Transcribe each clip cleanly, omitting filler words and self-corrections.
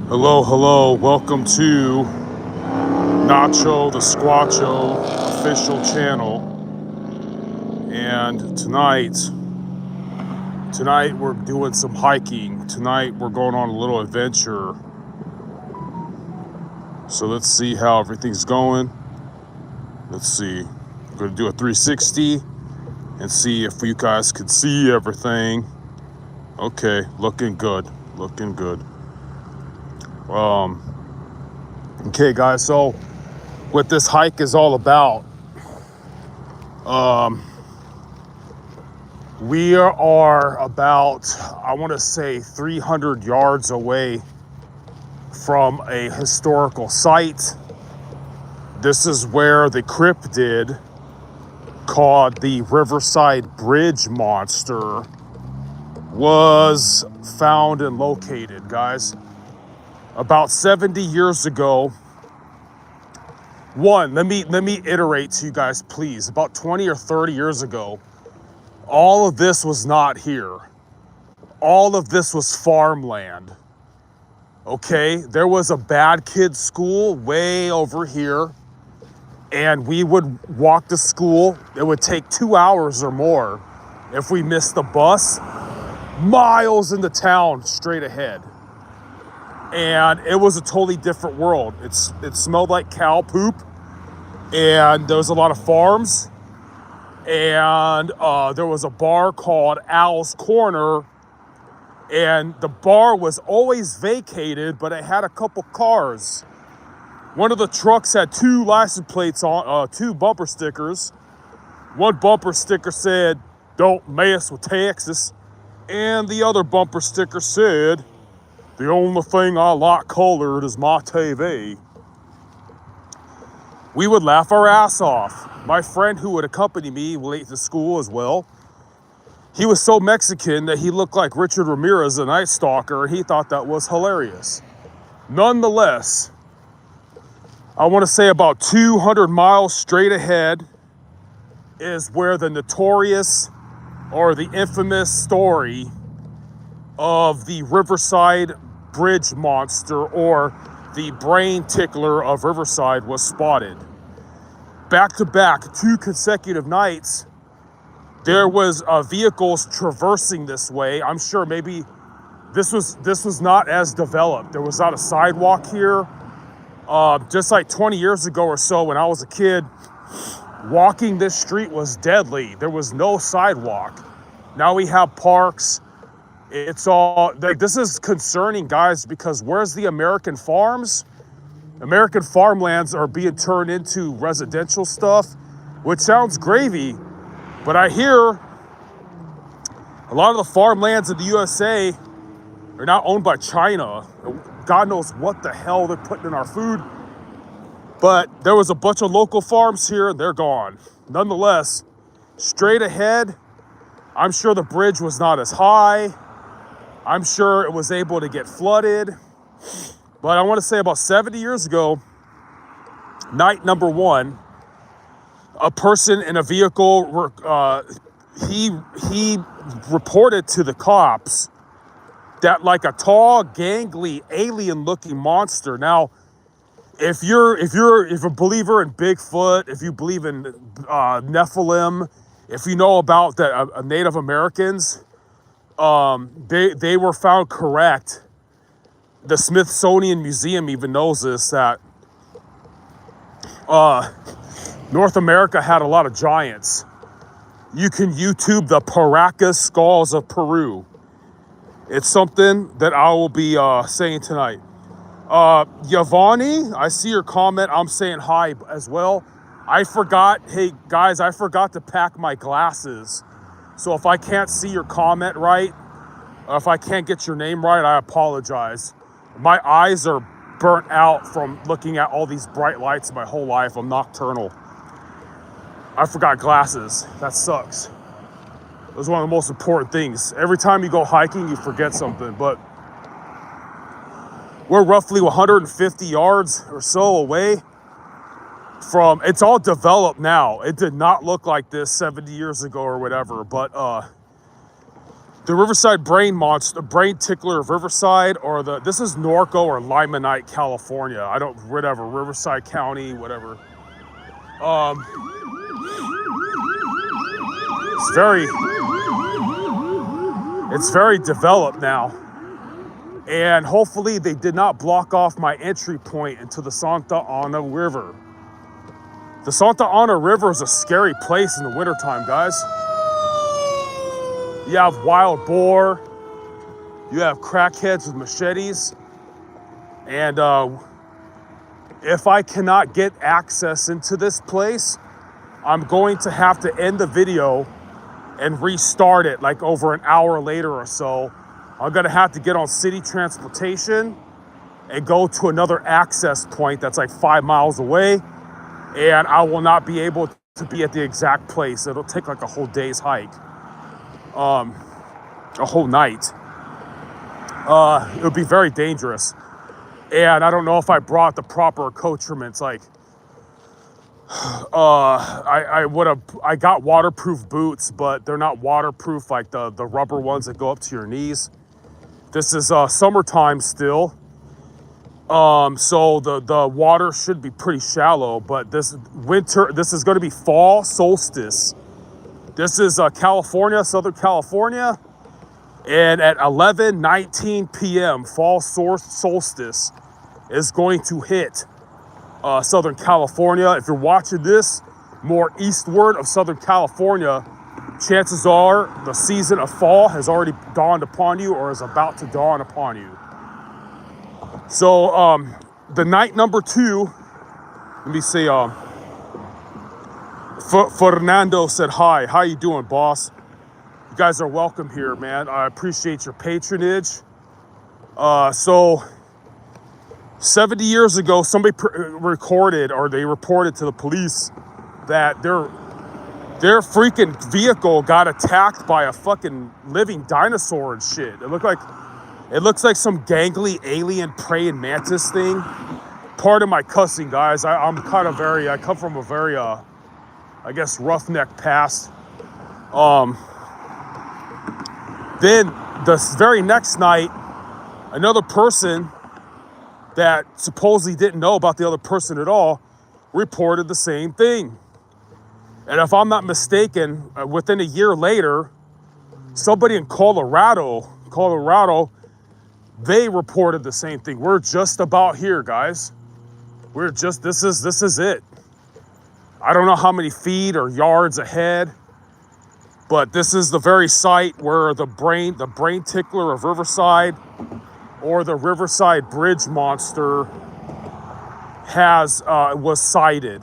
Hello, hello, welcome to Nacho the Squatcho official channel. And tonight we're doing some hiking. Tonight we're going on a little adventure. So let's see how everything's going. Let's see. I'm gonna do a 360 and see if you guys can see everything. Okay, looking good, looking good. Okay guys, so what this hike is all about, we are about, I want to say 300 yards away from a historical site. This is where the cryptid called the Riverside Bridge Monster was found and located, guys. About 70 years ago, let me iterate to you guys, please. About 20 or 30 years ago, all of this was not here. All of this was farmland. Okay, there was a bad kids school way over here, and we would walk to school. It would take 2 hours or more if we missed the bus, miles into town straight ahead. And it was a totally different world. It smelled like cow poop, and there was a lot of farms, and there was a bar called Al's Corner, and the bar was always vacated, but it had a couple cars. One of the trucks had two license plates on, two bumper stickers. One bumper sticker said, "Don't mess with Texas," and the other bumper sticker said, "The only thing I like colored is my TV." We would laugh our ass off. My friend who would accompany me late to school as well, he was so Mexican that he looked like Richard Ramirez, the Night Stalker, and he thought that was hilarious. Nonetheless, I want to say about 200 miles straight ahead is where the notorious or the infamous story of the Riverside Bridge Monster, or the brain tickler of Riverside, was spotted. Back to back, 2 consecutive nights, there was vehicles traversing this way. I'm sure maybe this was not as developed. There was not a sidewalk here. Just like 20 years ago or so, when I was a kid, walking this street was deadly. There was no sidewalk. Now we have parks. It's all, like, this is concerning, guys, because where's the American farms? American farmlands are being turned into residential stuff, which sounds gravy, but I hear a lot of the farmlands in the USA are now owned by China. God knows what the hell they're putting in our food, but there was a bunch of local farms here and they're gone. Nonetheless, straight ahead, I'm sure the bridge was not as high. I'm sure it was able to get flooded. But I want to say about 70 years ago, night number 1, a person in a vehicle, he reported to the cops that, like, a tall, gangly, alien-looking monster. Now, if you're a believer in Bigfoot, if you believe in Nephilim, if you know about the Native Americans, they were found correct. The Smithsonian Museum even knows this, that North America had a lot of giants. You can YouTube the Paracas skulls of Peru. It's something that I will be saying tonight. Yavani, I see your comment. I'm saying hi as well. I forgot to pack my glasses. So if I can't see your comment right, or if I can't get your name right, I apologize. My eyes are burnt out from looking at all these bright lights my whole life. I'm nocturnal. I forgot glasses. That sucks. That's one of the most important things. Every time you go hiking, you forget something. But we're roughly 150 yards or so away from, it's all developed now. It did not look like this 70 years ago or whatever, but The Riverside brain monster, brain tickler of Riverside, or this is Norco or Limonite, California. I don't, whatever, Riverside County, whatever. It's very developed now. And hopefully they did not block off my entry point into the Santa Ana River. The Santa Ana River is a scary place in the wintertime, guys. You have wild boar, you have crackheads with machetes, and if I cannot get access into this place, I'm going to have to end the video and restart it like over an hour later or so. I'm gonna have to get on city transportation and go to another access point that's like 5 miles away, and I will not be able to be at the exact place. It'll take like a whole day's hike, a whole night. It would be very dangerous. And I don't know if I brought the proper accoutrements. Like, I got waterproof boots, but they're not waterproof like the rubber ones that go up to your knees. This is summertime still. So the water should be pretty shallow, but this is gonna be fall solstice. This is California, Southern California. And at 11:19 p.m., fall solstice is going to hit Southern California. If you're watching this more eastward of Southern California, chances are the season of fall has already dawned upon you or is about to dawn upon you. So the night number 2, let me see, Fernando said, hi, how you doing, boss? You guys are welcome here, man. I appreciate your patronage. So 70 years ago, somebody recorded, or they reported to the police that their freaking vehicle got attacked by a fucking living dinosaur and shit. It looks like some gangly alien praying mantis thing. Pardon my cussing, guys. I come from a very, I guess, roughneck past. Then the very next night, another person that supposedly didn't know about the other person at all reported the same thing. And if I'm not mistaken, within a year later, somebody in Colorado, they reported the same thing. We're just about here, guys. This is it. I don't know how many feet or yards ahead, but this is the very site where the brain tickler of Riverside, or the Riverside Bridge monster, was sighted.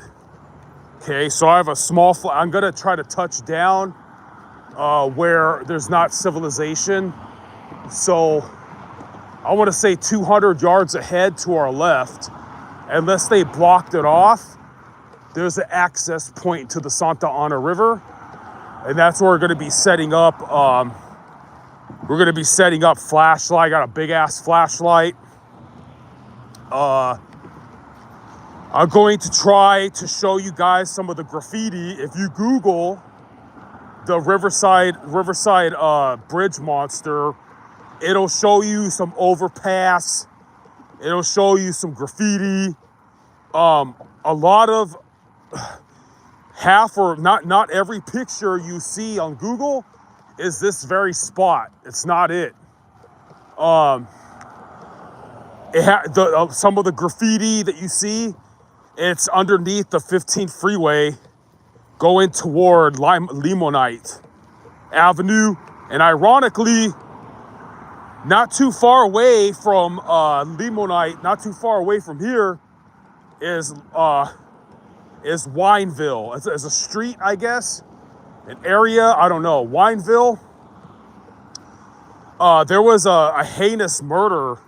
Okay, so I have a small, I'm gonna try to touch down where there's not civilization. So I wanna say 200 yards ahead to our left, unless they blocked it off, there's an access point to the Santa Ana River. And that's where we're gonna be setting up, flashlight. I got a big ass flashlight. I'm going to try to show you guys some of the graffiti. If you Google the Riverside Bridge monster, it'll show you some overpass. It'll show you some graffiti. A lot of half or not every picture you see on Google is this very spot. It's not it. Some of the graffiti that you see, it's underneath the 15th freeway going toward Limonite Avenue. And ironically, not too far away from Limonite, not too far away from here is Wineville. It's a street, I guess, an area, I don't know. Wineville. There was a heinous murder,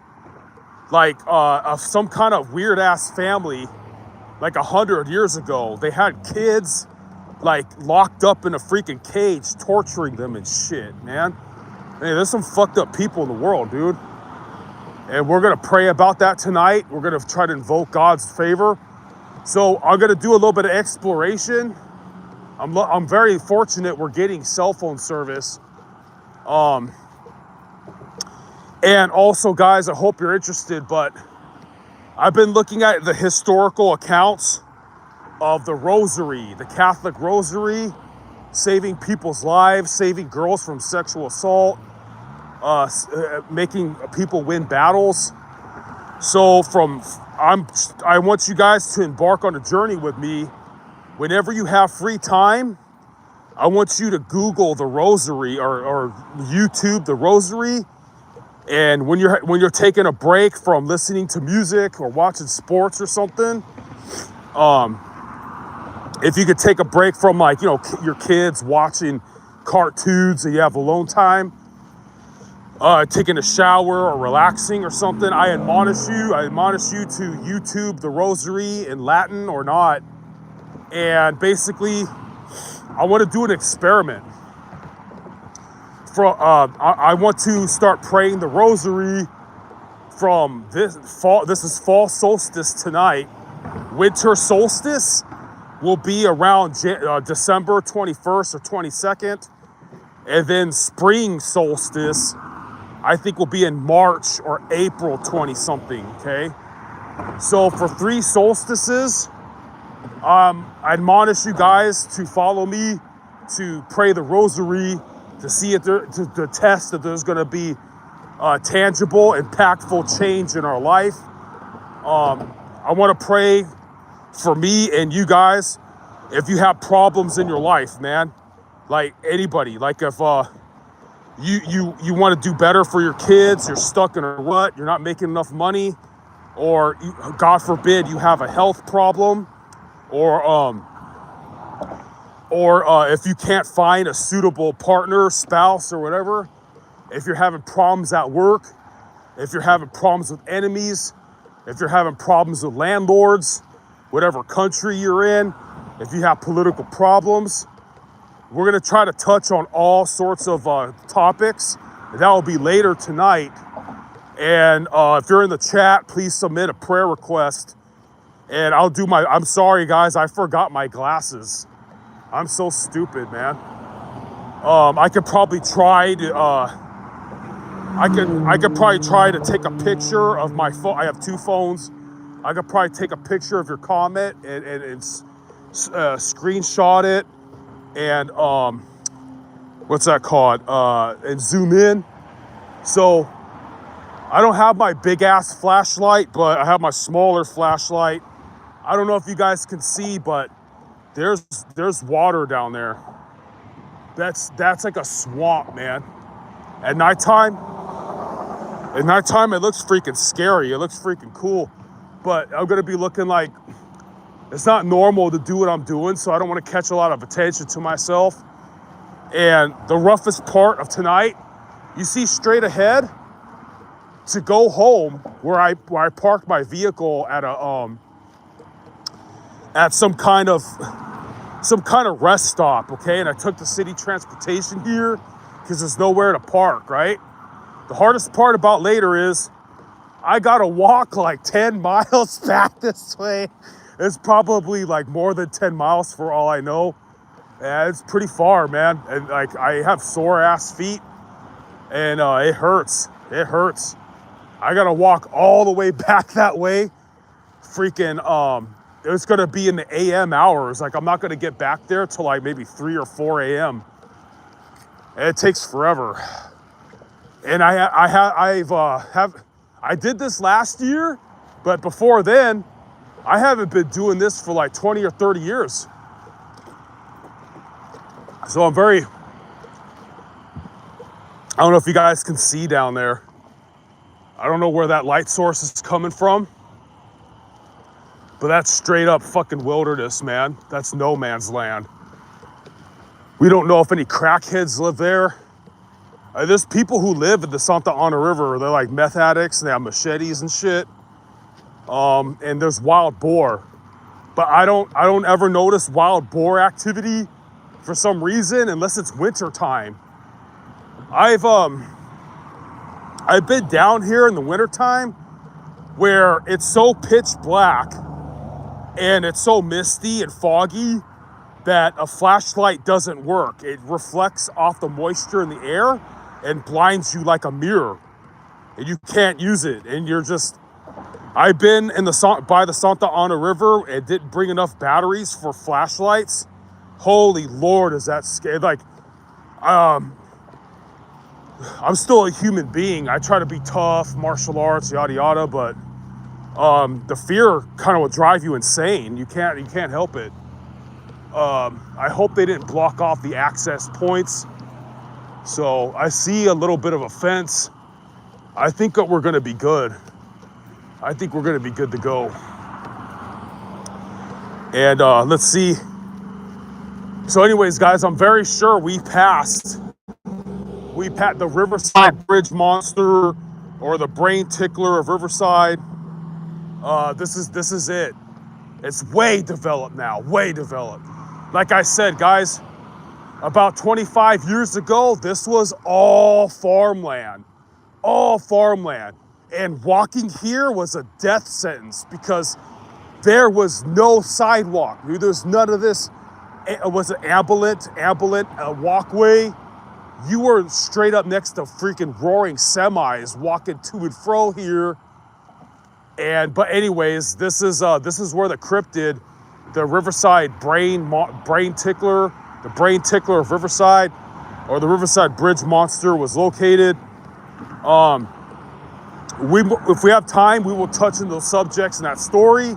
like of some kind of weird ass family, like 100 years ago. They had kids like locked up in a freaking cage, torturing them and shit, man. Hey, there's some fucked up people in the world, dude. And we're gonna pray about that tonight. We're gonna try to invoke God's favor. So I'm gonna do a little bit of exploration. I'm very fortunate we're getting cell phone service. And also, guys, I hope you're interested, but I've been looking at the historical accounts of the rosary, the Catholic rosary, saving people's lives, saving girls from sexual assault, making people win battles. So I want you guys to embark on a journey with me. Whenever you have free time, I want you to Google the rosary or YouTube the rosary. And when you're taking a break from listening to music or watching sports or something, if you could take a break from, like, you know, your kids watching cartoons and you have alone time, taking a shower or relaxing or something, I admonish you to YouTube the rosary in Latin or not. And basically, I want to do an experiment. I want to start praying the rosary from this fall. This is fall solstice tonight. Winter solstice will be around December 21st or 22nd. And then spring solstice, I think, will be in March or April 20-something, okay? So for 3 solstices, I admonish you guys to follow me to pray the rosary, to see if to test that there's going to be tangible, impactful change in our life. I want to pray for me and you guys. If you have problems in your life, man, like anybody, like if you want to do better for your kids, you're stuck in a rut, you're not making enough money, or God forbid you have a health problem, or if you can't find a suitable partner, spouse, or whatever, if you're having problems at work, if you're having problems with enemies, if you're having problems with landlords, whatever country you're in, if you have political problems, we're going to try to touch on all sorts of topics. That will be later tonight. And if you're in the chat, please submit a prayer request. And I'll do I'm sorry, guys, I forgot my glasses. I'm so stupid, man. I could probably try to, I could probably try to take a picture of my phone. I have 2 phones. I could probably take a picture of your comment and screenshot it and, what's that called? And zoom in. So I don't have my big ass flashlight, but I have my smaller flashlight. I don't know if you guys can see, but there's water down there. That's like a swamp, man. At nighttime, it looks freaking scary. It looks freaking cool, but I'm gonna be looking like it's not normal to do what I'm doing, so I don't want to catch a lot of attention to myself. And the roughest part of tonight, you see straight ahead to go home, where I parked my vehicle at some kind of rest stop, okay? And I took the city transportation here because there's nowhere to park, right? The hardest part about later is I gotta walk like 10 miles back this way. It's probably like more than 10 miles for all I know. Yeah, it's pretty far, man. And like I have sore ass feet, and it hurts. It hurts. I gotta walk all the way back that way. Freaking, it's gonna be in the AM hours. Like I'm not gonna get back there till like maybe 3 or 4 AM. And it takes forever. And I did this last year, but before then, I haven't been doing this for like 20 or 30 years. So I don't know if you guys can see down there. I don't know where that light source is coming from, but that's straight up fucking wilderness, man. That's no man's land. We don't know if any crackheads live there. There's people who live in the Santa Ana River. They're like meth addicts and they have machetes and shit. And there's wild boar, but I don't ever notice wild boar activity for some reason unless it's winter time. I've been down here in the wintertime where it's so pitch black and it's so misty and foggy that a flashlight doesn't work. It reflects off the moisture in the air and blinds you like a mirror. and you can't use it, and you're just. I've been in by the Santa Ana River and didn't bring enough batteries for flashlights. Holy Lord, is that scary? Like, I'm still a human being. I try to be tough, martial arts, yada yada, but the fear kind of will drive you insane. You can't help it. I hope they didn't block off the access points. So I see a little bit of a fence. I think that we're gonna be good. I think we're gonna be good to go. And let's see. So anyways, guys, I'm very sure we passed the Riverside Bridge Monster or the Brain Tickler of Riverside. This is it. It's way developed now, way developed. Like I said, guys, about 25 years ago, this was all farmland. All farmland. And walking here was a death sentence because there was no sidewalk. There's none of this. It was an ambulant walkway. You were straight up next to freaking roaring semis walking to and fro here. But anyways, this is where the cryptid, the Riverside Brain Tickler, the Brain Tickler of Riverside, or the Riverside Bridge Monster was located. If we have time, we will touch on those subjects in that story.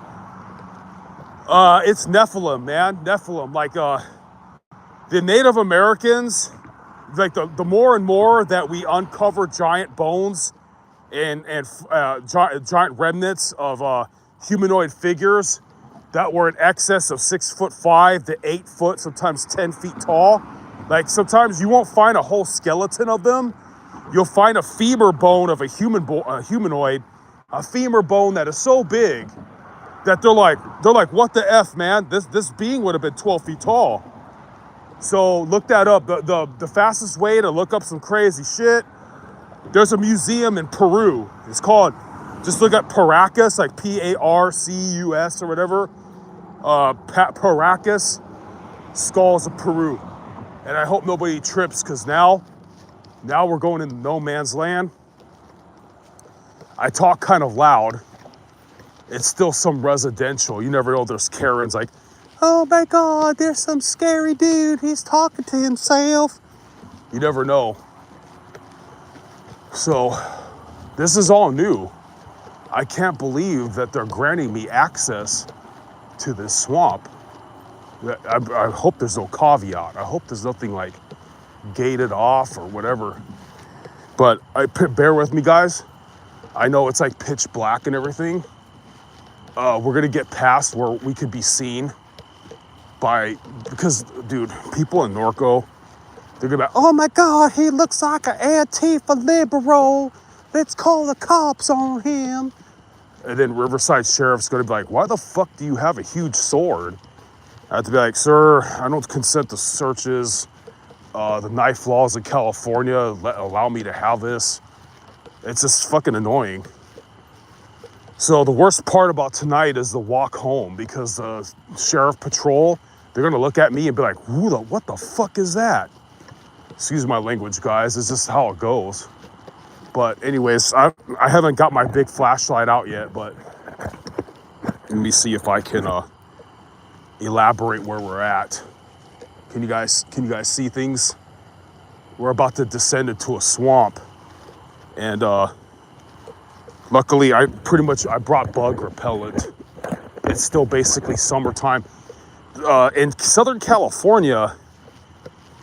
It's Nephilim, man, Nephilim. Like the Native Americans, like the more and more that we uncover giant bones and giant remnants of humanoid figures that were in excess of 6'5" to 8 foot, sometimes 10 feet tall. Like sometimes you won't find a whole skeleton of them. You'll find a femur bone of a humanoid, a femur bone that is so big that they're like, what the F, man? This being would have been 12 feet tall. So look that up. The fastest way to look up some crazy shit, there's a museum in Peru. It's called, just look at Paracas, like Parcus or whatever. Paracas, Skulls of Peru. And I hope nobody trips, because now we're going into no man's land. I talk kind of loud. It's still some residential. You never know, there's Karens like, oh my God, there's some scary dude. He's talking to himself. You never know. So this is all new. I can't believe that they're granting me access to this swamp. I hope there's no caveat. I hope there's nothing like gated off or whatever. But bear with me, guys. I know it's like pitch black and everything. We're gonna get past where we could be seen because dude, people in Norco, they're gonna be like, oh my God, he looks like an Antifa liberal. Let's call the cops on him. And then Riverside Sheriff's gonna be like, why the fuck do you have a huge sword? I have to be like, sir, I don't consent to searches. The knife laws in California allow me to have this. It's just fucking annoying. So the worst part about tonight is the walk home, because the sheriff patrol, they're gonna look at me and be like, what the fuck is that? Excuse my language, guys. It's just how it goes. But anyways, I haven't got my big flashlight out yet, but let me see if I can elaborate where we're at. Can you guys see things? We're about to descend into a swamp, and luckily I brought bug repellent. It's still basically summertime. In Southern California,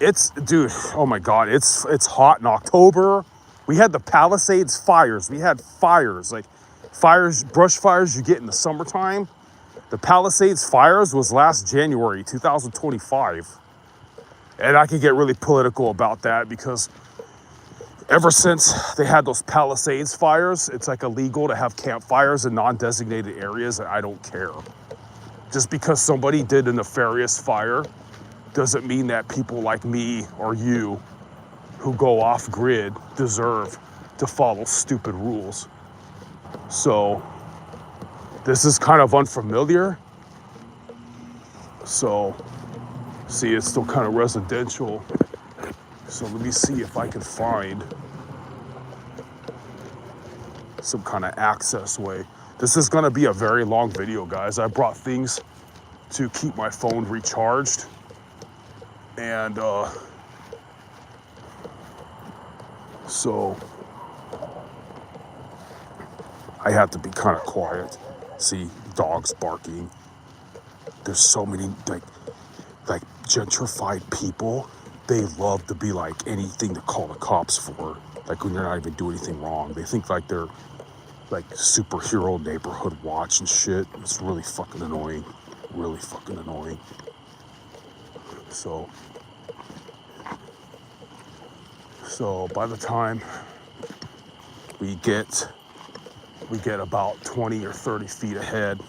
oh my God, it's hot in October. We had the Palisades fires. We had fires, like brush fires you get in the summertime. The Palisades fires was last January, 2025. And I could get really political about that, because ever since they had those Palisades fires, it's like illegal to have campfires in non-designated areas, and I don't care. Just because somebody did a nefarious fire doesn't mean that people like me or you who go off grid deserve to follow stupid rules. So this is kind of unfamiliar. So see, it's still kind of residential. So let me see if I can find some kind of access way. This is gonna be a very long video, guys. I brought things to keep my phone recharged, and so I had to be kind of quiet. See, dogs barking. There's so many like gentrified people. They love to be like anything to call the cops for. Like when you're not even doing anything wrong. They think like they're like superhero neighborhood watch and shit. It's really fucking annoying. Really fucking annoying. So by the time we get about 20 or 30 feet ahead,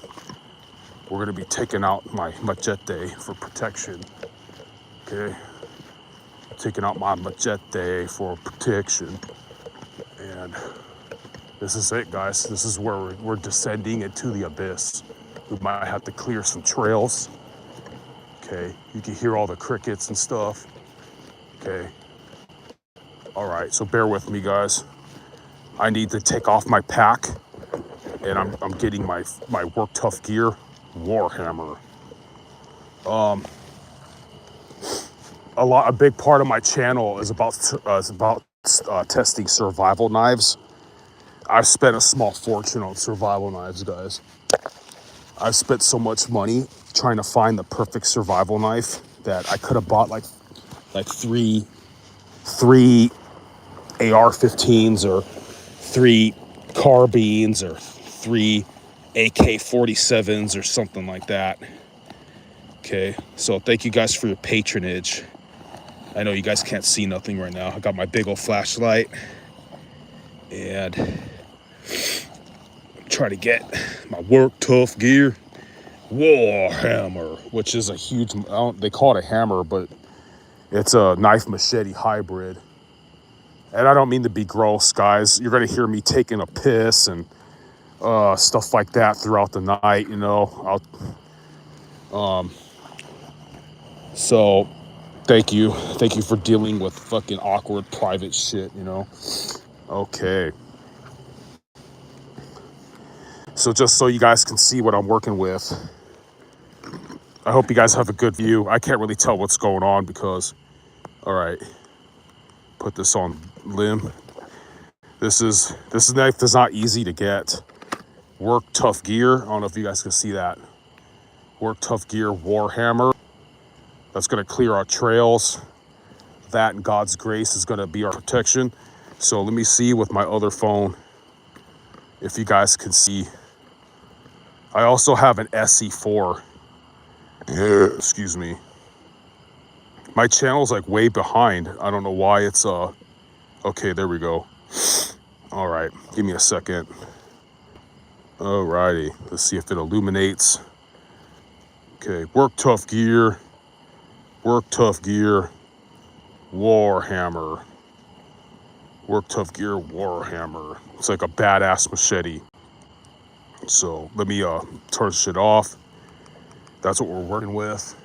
we're gonna be taking out my machete for protection. Okay, taking out my machete for protection, and this is it, guys. This is where we're descending into the abyss. We might have to clear some trails. Okay, you can hear all the crickets and stuff. Okay, all right. So bear with me, guys. I need to take off my pack, and I'm getting my work tough gear, Warhammer. A big part of my channel is about testing survival knives. I've spent a small fortune on survival knives, guys. I've spent so much money trying to find the perfect survival knife that I could have bought like three AR-15s or 3 carbines or 3 AK-47s or something like that. Okay, so thank you guys for your patronage. I know you guys can't see nothing right now. I got my big old flashlight and try to get my work tough gear, Warhammer, which is a huge, they call it a hammer, but it's a knife machete hybrid. And I don't mean to be gross, guys. You're gonna hear me taking a piss and stuff like that throughout the night, you know. So thank you for dealing with fucking awkward private shit, you know. Okay. So just so you guys can see what I'm working with, I hope you guys have a good view. I can't really tell what's going on because, all right, put this on limb. This knife is not easy to get. Work tough gear. I don't know if you guys can see that. Work tough gear, Warhammer. That's gonna clear our trails. That and God's grace is gonna be our protection. So let me see with my other phone if you guys can see. I also have an SE4. Excuse me. My channel's like way behind. I don't know why it's okay, there we go. All right, give me a second. Alrighty, let's see if it illuminates. Okay, work tough gear, Warhammer. Work tough gear, Warhammer. It's like a badass machete. So let me turn shit off. That's what we're working with.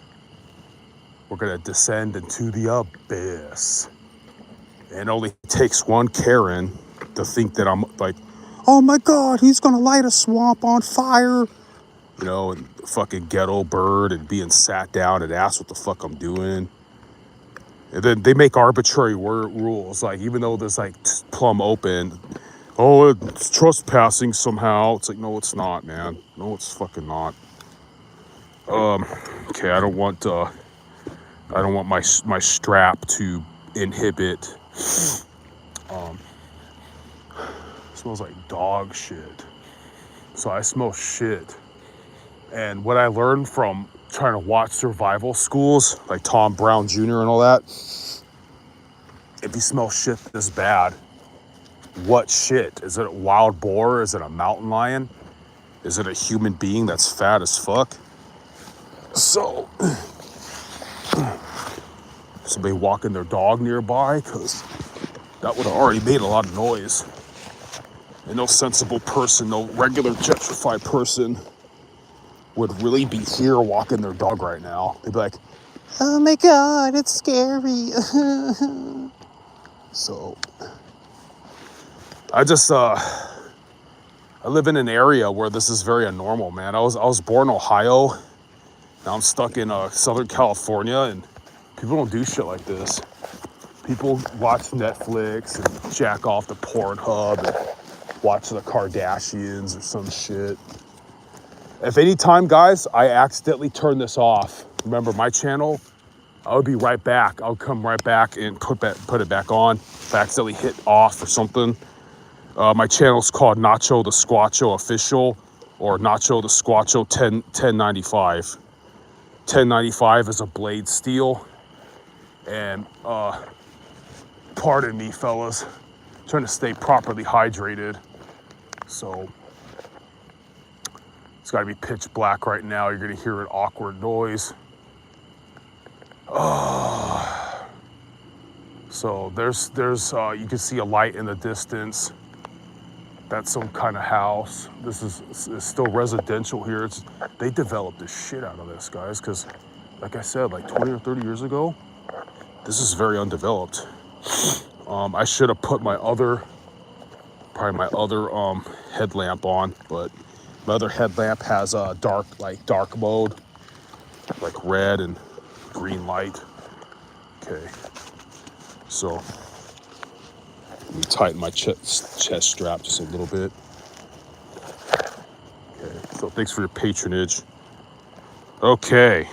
We're gonna descend into the abyss. And it only takes one Karen to think that I'm like, oh my God, he's gonna light a swamp on fire. You know, and fucking ghetto bird and being sat down and asked what the fuck I'm doing. And then they make arbitrary rules. Like, even though there's like plumb open, oh, it's trespassing somehow. It's like, no, it's not, man. No, it's fucking not. Okay, I don't want my strap to inhibit. Smells like dog shit. So I smell shit. And what I learned from trying to watch survival schools, like Tom Brown Jr. and all that, if you smell shit this bad, what shit? Is it a wild boar? Is it a mountain lion? Is it a human being that's fat as fuck? So, somebody walking their dog nearby, because that would have already made a lot of noise. And no sensible person, no regular gentrified person would really be here walking their dog right now. They'd be like, oh my God, it's scary. So, I just, I live in an area where this is very abnormal, man. I was born in Ohio. Now I'm stuck in Southern California, and people don't do shit like this. People watch Netflix and jack off to Pornhub and watch the Kardashians or some shit. If any time, guys, I accidentally turn this off, remember my channel, I would be right back. I'll come right back and put it back on. If I accidentally hit off or something. My channel's called Nacho the Squatcho Official, or Nacho the Squatcho 1095. 1095 is a blade steel. And pardon me, fellas, I'm trying to stay properly hydrated. So it's gotta be pitch black right now. You're gonna hear an awkward noise. So there's you can see a light in the distance. That's some kind of house. This is still residential here. They developed the shit out of this, guys, because like I said, like 20 or 30 years ago, this is very undeveloped. I should have put my other headlamp on, but my other headlamp has a dark mode, like red and green light. Okay, so let me tighten my chest strap just a little bit. Okay, so thanks for your patronage. Okay,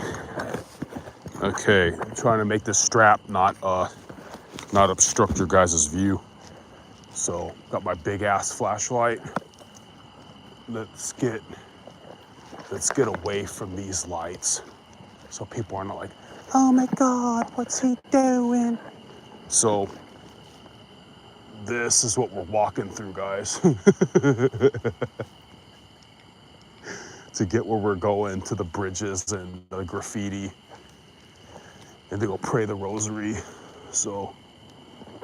I'm trying to make this strap not obstruct your guys' view. So got my big ass flashlight. Let's get away from these lights, so people are not like, oh my God, what's he doing? So this is what we're walking through, guys. To get where we're going, to the bridges and the graffiti, and to go pray the rosary. So,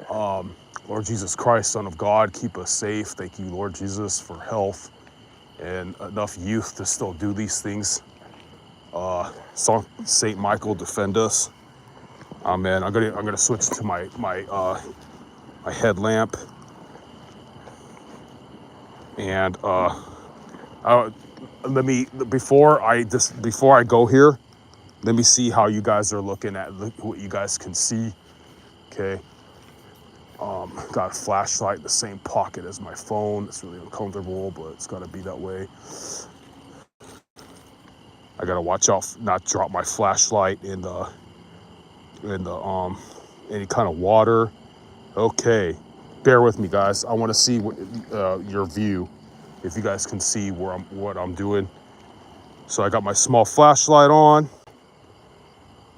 Lord Jesus Christ, Son of God, keep us safe. Thank you, Lord Jesus, for health and enough youth to still do these things. Saint Michael, defend us. Amen. I'm gonna switch to my headlamp, and before I go here, let me see how you guys are looking at what you guys can see. Okay. Got a flashlight in the same pocket as my phone. It's really uncomfortable, but it's gotta be that way. I gotta watch out not drop my flashlight in the any kind of water. Okay, bear with me, guys. I want to see what your view, if you guys can see what I'm doing. So I got my small flashlight on.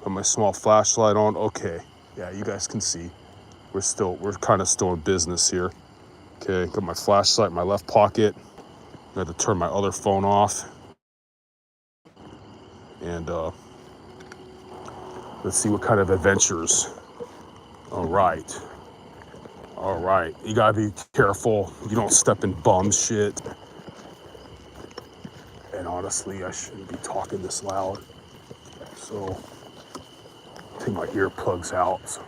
Okay, yeah, you guys can see. We're kind of still in business here. Okay, got my flashlight in my left pocket. I had to turn my other phone off. And let's see what kind of adventures. All right. You gotta be careful. You don't step in bum shit. And honestly, I shouldn't be talking this loud. So take my earplugs out so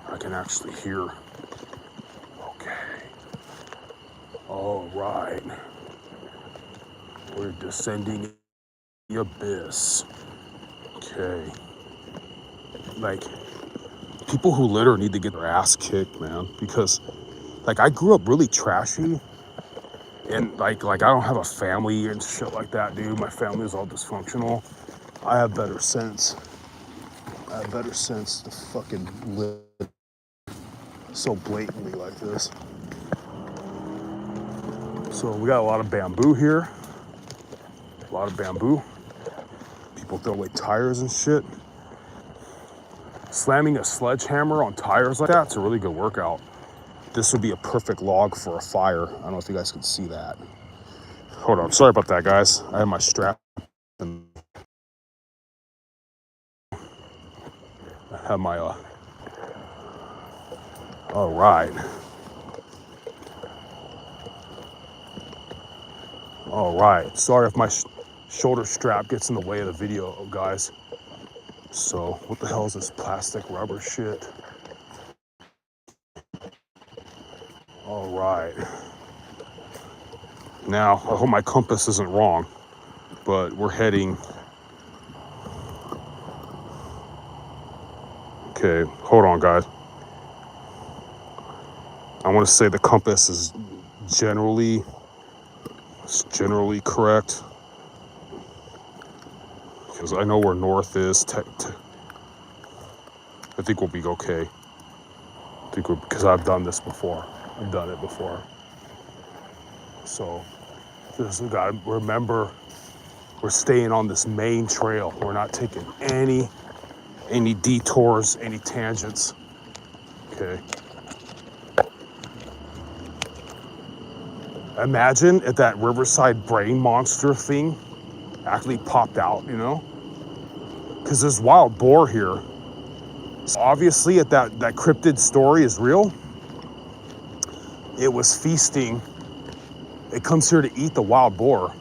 I can actually hear. Okay. All right. We're descending the abyss. Okay. Like, people who litter need to get their ass kicked, man, because like I grew up really trashy, and like I don't have a family and shit like that, dude. My family is all dysfunctional. I have better sense. To fucking live so blatantly like this. So we got a lot of bamboo here. People throw away tires and shit. Slamming a sledgehammer on tires like that's a really good workout. This would be a perfect log for a fire. I don't know if you guys can see that. Hold on, sorry about that, guys. I have my strap and I have my all right. Sorry if my shoulder strap gets in the way of the video, guys. So what the hell is this plastic rubber shit? All right. Now, I hope my compass isn't wrong, but we're heading... Okay, hold on, guys. I want to say the compass is generally correct, because I know where north is. I think we'll be okay. Because I've done this before. I've done it before. So, we gotta remember, we're staying on this main trail. We're not taking any detours, any tangents. Okay. Imagine if that Riverside brain monster thing actually popped out, you know? Because there's wild boar here. So obviously, if that cryptid story is real, it was feasting. It comes here to eat the wild boar.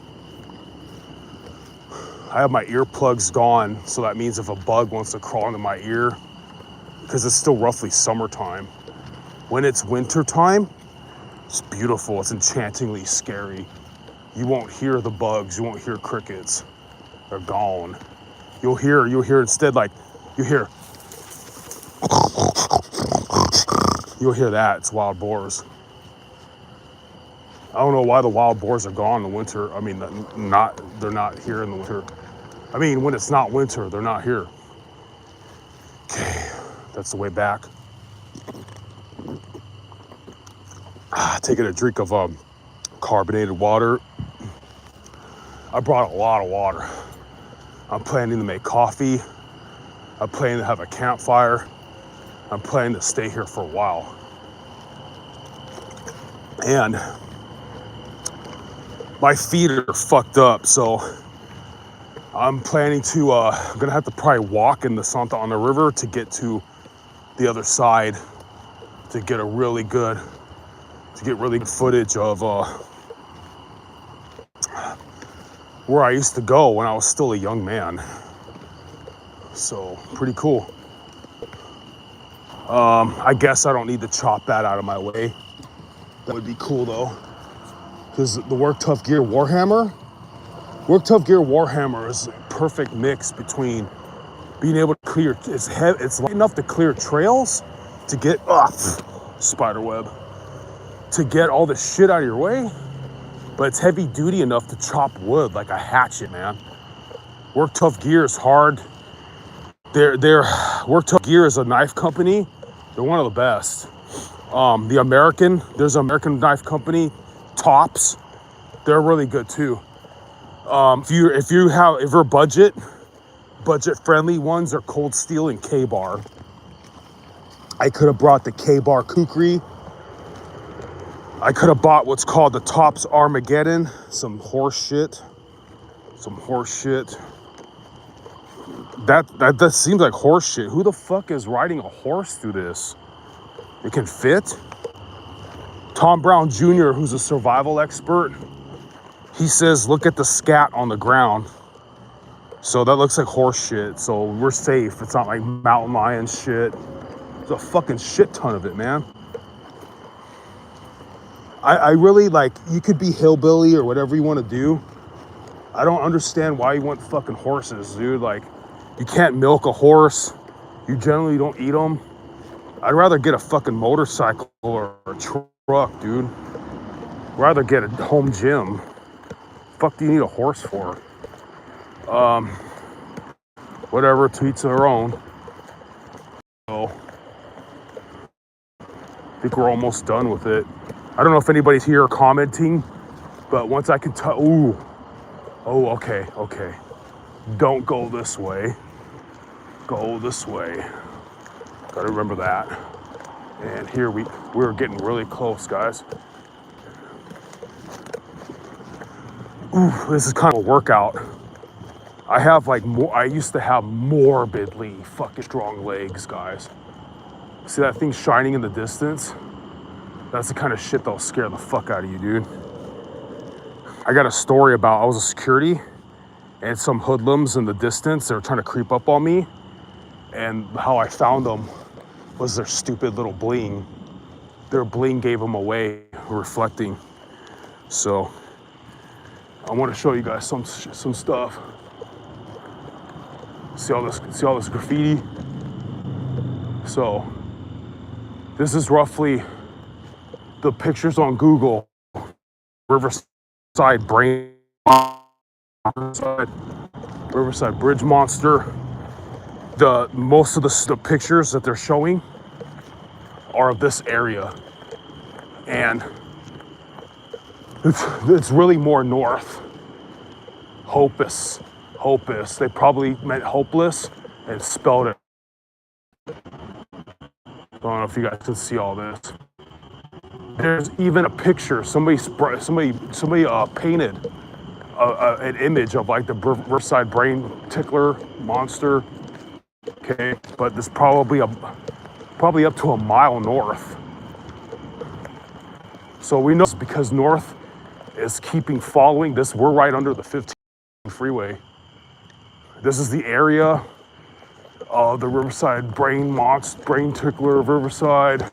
I have my earplugs gone, so that means if a bug wants to crawl into my ear, because it's still roughly summertime. When it's wintertime, it's beautiful. It's enchantingly scary. You won't hear the bugs. You won't hear crickets. They're gone. You'll hear instead, like, you'll hear that. It's wild boars. I don't know why the wild boars are gone in the winter. I mean, they're not here in the winter. I mean, when it's not winter, they're not here. Okay, that's the way back. Taking a drink of carbonated water. I brought a lot of water. I'm planning to make coffee. I'm planning to have a campfire. I'm planning to stay here for a while. And my feet are fucked up, so I'm planning to, I'm gonna have to probably walk in the Santa Ana River to get to the other side to get really good footage of where I used to go when I was still a young man. So, pretty cool. I guess I don't need to chop that out of my way. That would be cool though. Because the Work Tough Gear Warhammer is a perfect mix between being able to clear, it's light enough to clear trails, to get, spider web, to get all the shit out of your way, but it's heavy duty enough to chop wood like a hatchet, man. Work Tough Gear is hard. Work Tough Gear is a knife company. They're one of the best. There's an American knife company, Tops. They're really good too. If you're budget friendly ones are Cold Steel and K-Bar. I could have brought the K-Bar Kukri. I could have bought what's called the Tops Armageddon. Some horse shit. That seems like horse shit. Who the fuck is riding a horse through this? It can fit? Tom Brown Jr., who's a survival expert, he says, look at the scat on the ground. So that looks like horse shit. So we're safe. It's not like mountain lion shit. There's a fucking shit ton of it, man. I really, like, you could be hillbilly or whatever you want to do. I don't understand why you want fucking horses, dude. Like, you can't milk a horse. You generally don't eat them. I'd rather get a fucking motorcycle or a truck, dude. I'd rather get a home gym. Fuck do you need a horse for? Whatever, to each their own. So, I think we're almost done with it. I don't know if anybody's here commenting, but once I can tell, okay. Don't go this way. Go this way. Gotta remember that. And here we're getting really close, guys. Ooh, this is kind of a workout. I used to have morbidly fucking strong legs, guys. See that thing shining in the distance? That's the kind of shit that'll scare the fuck out of you, dude. I got a story about, I was a security and some hoodlums in the distance, they were trying to creep up on me. And how I found them was their stupid little bling. Their bling gave them away, reflecting. So I want to show you guys some stuff. See all this graffiti. So this is roughly the pictures on Google. Riverside Brain, Riverside Bridge Monster. Most of the pictures that they're showing are of this area, and it's really more north. Hopeless. They probably meant hopeless and spelled it. I don't know if you guys can see all this. There's even a picture. Somebody painted an image of like the Riverside Brain Tickler monster. Okay, but there's probably up to a mile north. So we know because north is following this. We're right under the 15 freeway. This is the area of the Riverside Brain Tickler, Riverside